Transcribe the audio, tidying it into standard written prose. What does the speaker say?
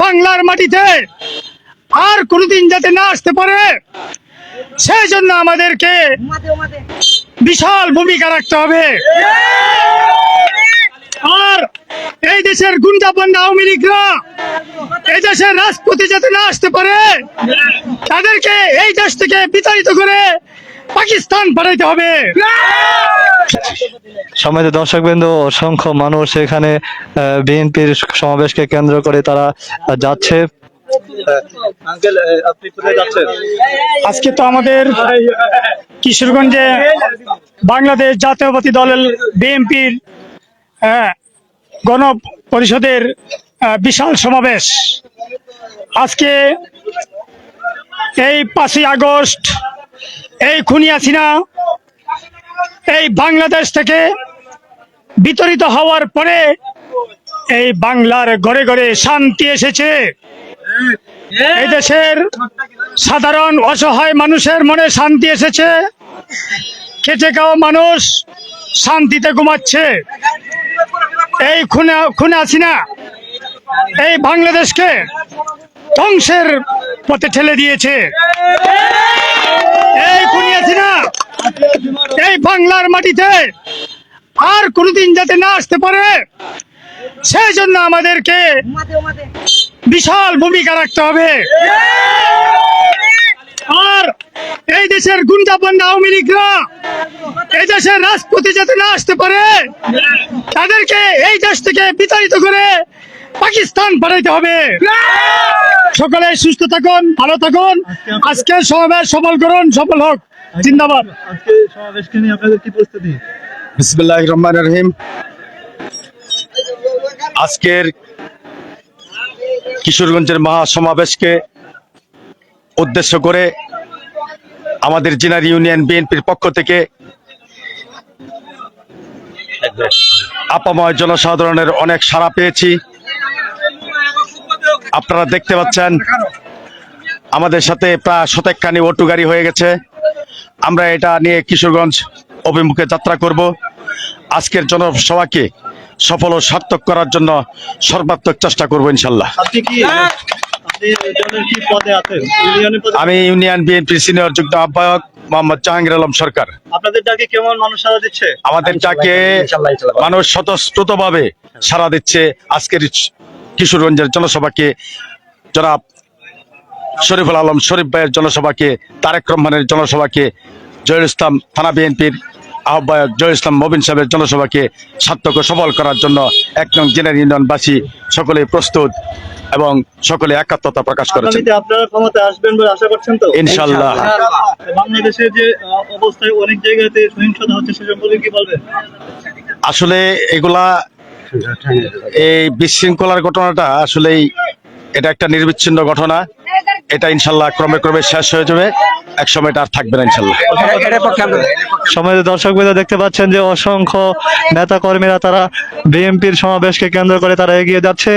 বাংলার মাটিতে আর কোনোদিন যাতে না আসতে পারে, সেই জন্য আমাদেরকে বিশাল ভূমিকা রাখতে হবে। আর এই দেশের গুন্ডাপান্ডা আওয়ামী লীগরা এই দেশের রাজপথে যাতে না আসতে পারে, তাদেরকে এই দেশ থেকে বিতাড়িত করে পাকিস্তান পাঠাইতে হবে। সম্মানিত দর্শকবৃন্দ, অসংখ্য মানুষ এখানে বিএনপির সমাবেশকে কেন্দ্র করে তারা যাচ্ছে। আঙ্কেল, আপনি কোথায় যাচ্ছেন? আজকে তো আমাদের কিশোরগঞ্জে বাংলাদেশ জাতীয়তাবাদী দলের বিএনপির গণ পরিষদের বিশাল সমাবেশ। আজকে এই 5ই আগস্ট এই খুনি হাসিনা এই বাংলাদেশ থেকে বিতাড়িত হওয়ার পরে এই বাংলার ঘরে ঘরে শান্তি এসেছে। এই দেশের সাধারণ অসহায় মানুষের মনে শান্তি এসেছে। খেটে খাওয়া মানুষ শান্তিতে ঘুমাচ্ছে। এই খুনি হাসিনা এই বাংলাদেশকে ধ্বংসের পথে ঠেলে দিয়েছে। এই খুনি হাসিনা এই বাংলার মাটিতে আর কোনোদিন যাতে না আসতে পারে, সেই জন্য আমাদেরকে বিশাল ভূমিকা রাখতে হবে। আর এই দেশের গুন্ডাপান্ডা আওয়ামী লীগরা এই দেশের রাজপথে যাতে না আসতে পারে, তাদেরকে এই দেশ থেকে বিতাড়িত করে পাকিস্তান পাঠাইতে হবে। সকলে সুস্থ থাকুন, ভালো থাকুন। আজকের সমাবেশ সফল করুন, সফল হোক। জিন্দাবাদ। আজকে সমাবেশকে নিয়ে আপনাদের কি প্রস্তুতি? বিসমিল্লাহির রহমানির রহিম। আজকের কিশোরগঞ্জের মহাসমাবেশকে উদ্দেশ্য করে আমাদের জিনার ইউনিয়ন বিএনপির পক্ষ থেকে আপাময় জনসাধারণের অনেক সাড়া পেয়েছি। আপনারা দেখতে পাচ্ছেন আমাদের সাথে প্রায় শতেকখানি অটো গাড়ি হয়ে গেছে। আমরা এটা নিয়ে কিশোরগঞ্জ অভিমুখে যাত্রা করব। আজকের জনসভাকে সফল ও সার্থক করার জন্য সর্বাত্মক চেষ্টা করব ইনশাল্লাহ। আমি ইউনিয়ন বিএনপির সিনিয়র যুগ্ম আহ্বায়ক মোহাম্মদ জাহাঙ্গীর আলম সরকার। আপনাদের ডাকে কেমন মানুষ সাড়া দিচ্ছে? আমাদের ডাকে মানুষ স্বতঃস্ফূর্তভাবে সাড়া দিচ্ছে। আজকের কিশোরগঞ্জের জনসভাকে জনাব শরীফুল আলম শরীফ ভাইয়ের জনসভাকে, তারেক রহমানের জনসভাকে, জহিরুল ইসলাম থানা বিএনপির আহ্বায়ক জহিরুল ইসলাম মবিন সাহেবের জনসভাকে সার্থক ও সফল করার জন্য 1 নং জেনারেল ইউনিয়নবাসী সকলে প্রস্তুত এবং সকলে একাত্মতা প্রকাশ করেছেন। আপনারা ক্ষমতায় আসবেন বলে আশা করছেন তো? ইনশাআল্লাহ। বাংলাদেশের যে অবস্থায় অনেক জায়গাতে সহিংসতা হচ্ছে, সে সম্পর্কে কি বলবেন? আসলে এগুলা এই বিশৃঙ্খলার ঘটনাটা আসলেই এটা একটা নির্বিচ্ছিন্ন ঘটনা। এটা ইনশাল্লাহ ক্রমে ক্রমে শেষ হয়ে যাবে, এক সময় এটা আর থাকবে না ইনশাল্লাহ। সম্মানিত দর্শকবৃন্দ, দেখতে পাচ্ছেন যে অসংখ্য নেতা কর্মীরা তারা বিএনপির সমাবেশকে কেন্দ্র করে তারা এগিয়ে যাচ্ছে।